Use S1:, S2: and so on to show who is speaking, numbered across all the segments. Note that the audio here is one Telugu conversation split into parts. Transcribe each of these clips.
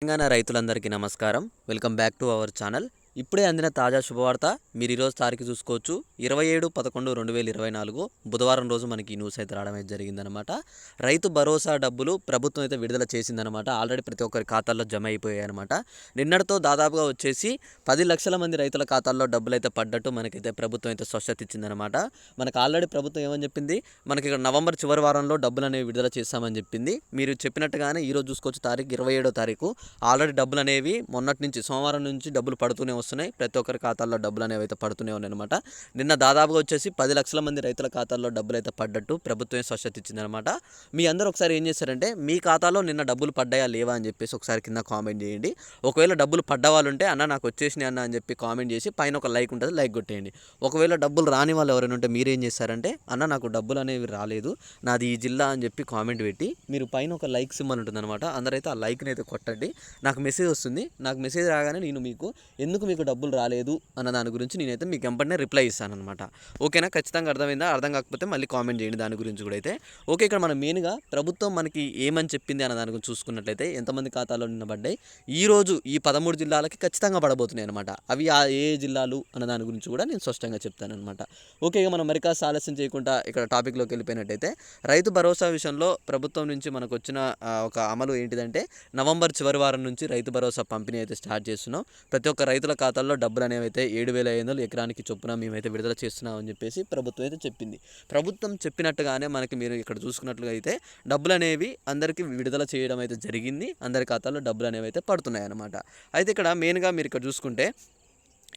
S1: తెలంగాణ రైతులందరికీ నమస్కారం. Welcome back to our channel. ఇప్పుడే అందిన తాజా శుభవార్త. మీరు ఈరోజు తారీఖు చూసుకోవచ్చు 27/11/2024 బుధవారం రోజు మనకి ఈ న్యూస్ అయితే రావడం అయితే జరిగిందనమాట. రైతు భరోసా డబ్బులు ప్రభుత్వం అయితే విడుదల చేసిందనమాట. ఆల్రెడీ ప్రతి ఒక్కరి ఖాతాల్లో జమ అయిపోయాయి అనమాట. నిన్నటితో దాదాపుగా వచ్చేసి 10 లక్షల మంది రైతుల ఖాతాల్లో డబ్బులు అయితే పడ్డట్టు మనకైతే ప్రభుత్వం అయితే స్పష్టత ఇచ్చిందనమాట. మనకు ఆల్రెడీ ప్రభుత్వం ఏమని చెప్పింది, మనకి ఇక్కడ నవంబర్ చివరి వారంలో డబ్బులు అనేవి విడుదల చేస్తామని చెప్పింది. మీరు చెప్పినట్టుగానే ఈరోజు చూసుకోవచ్చు తారీఖు 27వ తారీఖు. ఆల్రెడీ డబ్బులు అనేవి మొన్నటి నుంచి సోమవారం నుంచి డబ్బులు పడుతూనే వస్తున్నాయి. ప్రతి ఒక్కరి ఖాతాల్లో డబ్బులు అనేవి అయితే పడుతూనే ఉన్నాయి అనమాట. నిన్న దాదాపుగా వచ్చేసి 10 లక్షల మంది రైతుల ఖాతాల్లో డబ్బులు అయితే పడ్డట్టు ప్రభుత్వమే స్పష్టత ఇచ్చిందనమాట. మీ అందరూ ఒకసారి ఏం చేశారంటే మీ ఖాతాలో నిన్న డబ్బులు పడ్డాయా లేవా అని చెప్పేసి ఒకసారి కింద కామెంట్ చేయండి. ఒకవేళ డబ్బులు పడ్డ వాళ్ళు ఉంటే అన్న నాకు వచ్చేసినాయి అన్న అని చెప్పి కామెంట్ చేసి పైన ఒక లైక్ ఉంటుంది, లైక్ కొట్టేయండి. ఒకవేళ డబ్బులు రాని వాళ్ళు ఎవరైనా ఉంటే మీరేం చేస్తారంటే అన్న నాకు డబ్బులు అనేవి రాలేదు, నాది ఈ జిల్లా అని చెప్పి కామెంట్ పెట్టి మీరు పైన ఒక లైక్ సింబల్ ఉంటుంది అనమాట. అందరైతే ఆ లైక్ని అయితే కొట్టండి. నాకు మెసేజ్ వస్తుంది. నాకు మెసేజ్ రాగానే నేను ఎందుకు మీకు డబ్బులు రాలేదు అన్న దాని గురించి నేనైతే మీకు వెంటనే రిప్లై ఇస్తాను అనమాట. ఓకేనా? ఖచ్చితంగా అర్థమైందా? అర్థం కాకపోతే మళ్ళీ కామెంట్ చేయండి దాని గురించి కూడా అయితే. ఓకే, ఇక్కడ మనం మెయిన్గా ప్రభుత్వం మనకి ఏమని చెప్పింది అన్న దాని గురించి చూసుకున్నట్లయితే ఎంతమంది ఖాతాలో నిన్నబడ్డాయి, ఈరోజు ఈ 13 జిల్లాలకి ఖచ్చితంగా పడబోతున్నాయి అనమాట. అవి ఏ జిల్లాలు అన్న దాని గురించి కూడా నేను స్పష్టంగా చెప్తాను అనమాట. ఓకే, ఇక మనం మరి కాస్త ఆలస్యం చేయకుండా ఇక్కడ టాపిక్లోకి వెళ్ళిపోయినట్టయితే రైతు భరోసా విషయంలో ప్రభుత్వం నుంచి మనకు వచ్చిన ఒక అమలు ఏంటిదంటే నవంబర్ చివరి వారం నుంచి రైతు భరోసా పంపిణీ అయితే స్టార్ట్ చేస్తున్నాం. ప్రతి ఒక్క రైతుల ఖాతాల్లో డబ్బులు అనేవి అయితే 7,500 ఎకరానికి చొప్పున మేమైతే విడుదల చేస్తున్నాం అని చెప్పేసి ప్రభుత్వం అయితే చెప్పింది. ప్రభుత్వం చెప్పినట్టుగానే మనకి మీరు ఇక్కడ చూసుకున్నట్లుగా అయితే డబ్బులు అనేవి అందరికీ విడుదల చేయడం అయితే జరిగింది. అందరి ఖాతాల్లో డబ్బులు అనేవి అయితే పడుతున్నాయి అన్నమాట. అయితే ఇక్కడ మెయిన్గా మీరు ఇక్కడ చూసుకుంటే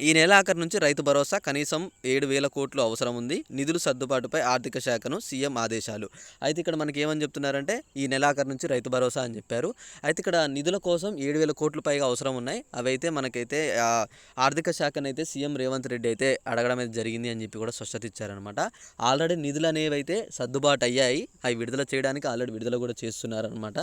S1: ఈ నెలాఖరు నుంచి రైతు భరోసా కనీసం 7,000 కోట్లు అవసరం ఉంది. నిధుల సర్దుబాటుపై ఆర్థిక శాఖను సీఎం ఆదేశాలు. అయితే ఇక్కడ మనకి ఏమని చెప్తున్నారంటే ఈ నెలాఖరు నుంచి రైతు భరోసా అని చెప్పారు. అయితే ఇక్కడ నిధుల కోసం 7,000 కోట్లు పైగా అవసరం ఉన్నాయి. అవైతే మనకైతే ఆర్థిక శాఖనైతే సీఎం రేవంత్ రెడ్డి అయితే అడగడం అయితే జరిగింది అని చెప్పి కూడా స్పష్టత ఇచ్చారనమాట. ఆల్రెడీ నిధులు అనేవి అయితే సర్దుబాటు అయ్యాయి. అవి విడుదల చేయడానికి ఆల్రెడీ విడుదల కూడా చేస్తున్నారనమాట.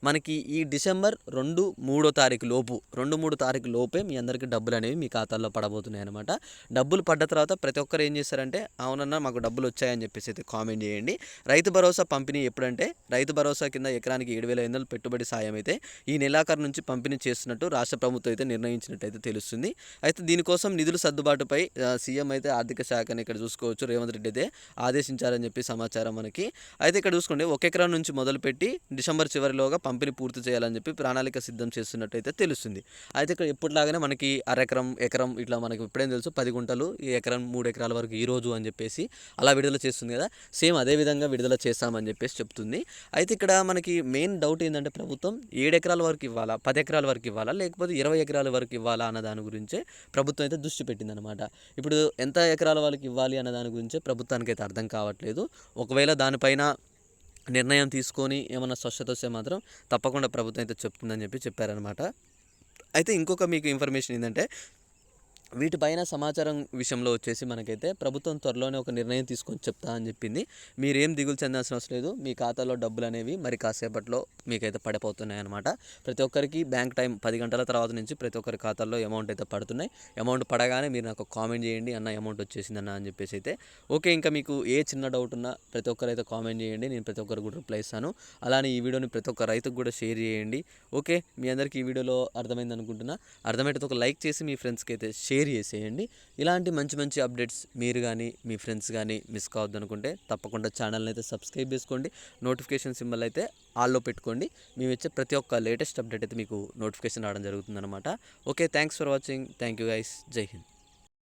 S1: మనకి ఈ డిసెంబర్ 2-3 తారీఖు లోపు 2-3 తారీఖు లోపే మీ అందరికీ డబ్బులు అనేవి మీ ఖాతాల్లో పడబోతున్నాయి అనమాట. డబ్బులు పడ్డ తర్వాత ప్రతి ఒక్కరు ఏం చేస్తారంటే అవునన్నా మాకు డబ్బులు వచ్చాయని చెప్పేసి అయితే కామెంట్ చేయండి. రైతు భరోసా పంపిణీ ఎప్పుడంటే రైతు భరోసా కింద ఎకరానికి 7,500 పెట్టుబడి సాయం అయితే ఈ నెలాఖరు నుంచి పంపిణీ చేస్తున్నట్టు రాష్ట్ర ప్రభుత్వం అయితే నిర్ణయించినట్టు అయితే తెలుస్తుంది. అయితే దీనికోసం నిధుల సర్దుబాటుపై సీఎం అయితే ఆర్థిక శాఖని ఇక్కడ చూసుకోవచ్చు రేవంత్ రెడ్డి అయితే ఆదేశించారని చెప్పి సమాచారం మనకి. అయితే ఇక్కడ చూసుకోండి 1 ఎకరం నుంచి మొదలుపెట్టి డిసెంబర్ చివరిలోగా పంపిణీ పూర్తి చేయాలని చెప్పి ప్రణాళిక సిద్ధం చేస్తున్నట్టు అయితే తెలుస్తుంది. అయితే ఇక్కడ ఎప్పటిలాగానే మనకి అరెకరం ఎకరం ఇట్లా మనకి ఇప్పుడేం తెలుసు 10 గుంటలు ఈ ఎకరం 3 ఎకరాల వరకు ఈ రోజు అని చెప్పేసి అలా విడుదల చేస్తుంది కదా, సేమ్ అదే విధంగా విడుదల చేస్తామని చెప్పేసి చెప్తుంది. అయితే ఇక్కడ మనకి మెయిన్ డౌట్ ఏంటంటే ప్రభుత్వం 7 ఎకరాల వరకు ఇవ్వాలా, 10 ఎకరాల వరకు ఇవ్వాలా, లేకపోతే 20 ఎకరాల వరకు ఇవ్వాలా అన్న దాని గురించే ప్రభుత్వం అయితే దృష్టి పెట్టిందనమాట. ఇప్పుడు ఎంత ఎకరాల వరకు ఇవ్వాలి అన్న దాని గురించే ప్రభుత్వానికి అయితే అర్థం కావట్లేదు. ఒకవేళ దానిపైన నిర్ణయం తీసుకొని ఏమన్నా స్పష్టత వస్తే మాత్రం తప్పకుండా ప్రభుత్వం అయితే చెప్తుందని చెప్పి చెప్పారనమాట. అయితే ఇంకొక మీకు ఇన్ఫర్మేషన్ ఏంటంటే వీటిపైన సమాచారం విషయంలో వచ్చేసి మనకైతే ప్రభుత్వం త్వరలోనే ఒక నిర్ణయం తీసుకొని చెప్తా అని చెప్పింది. మీరేం దిగులు చెందాల్సిన అవసరం లేదు. మీ ఖాతాలో డబ్బులు అనేవి మరి కాసేపట్లో మీకైతే పడిపోతున్నాయి అనమాట. ప్రతి ఒక్కరికి బ్యాంక్ టైం 10 గంటల తర్వాత నుంచి ప్రతి ఒక్కరి ఖాతాల్లో అమౌంట్ అయితే పడుతున్నాయి. అమౌంట్ పడగానే మీరు నాకు కామెంట్ చేయండి అన్న అమౌంట్ వచ్చేసిందన్న అని చెప్పేసి అయితే. ఓకే, ఇంకా మీకు ఏ చిన్న డౌట్ ఉన్నా ప్రతి ఒక్కరైతే కామెంట్ చేయండి, నేను ప్రతి ఒక్కరు కూడా రిప్లై ఇస్తాను. అలానే ఈ వీడియోని ప్రతి ఒక్క రైతుకు కూడా షేర్ చేయండి. ఓకే, మీ అందరికీ ఈ వీడియోలో అర్థమైంది అనుకుంటున్నా. అర్థమైతే ఒక లైక్ చేసి మీ ఫ్రెండ్స్కి అయితే షేర్ చేసేయండి. ఇలాంటి మంచి మంచి అప్డేట్స్ మీరు కానీ మీ ఫ్రెండ్స్ కానీ మిస్ కావద్దు అనుకుంటే తప్పకుండా ఛానల్ని అయితే సబ్స్క్రైబ్ చేసుకోండి. నోటిఫికేషన్ సింబల్ అయితే ఆల్లో పెట్టుకోండి. మేము ఇచ్చే ప్రతి ఒక్క లేటెస్ట్ అప్డేట్ అయితే మీకు నోటిఫికేషన్ రావడం జరుగుతుందన్నమాట. Okay, thanks for watching. Thank you guys. జై హింద్.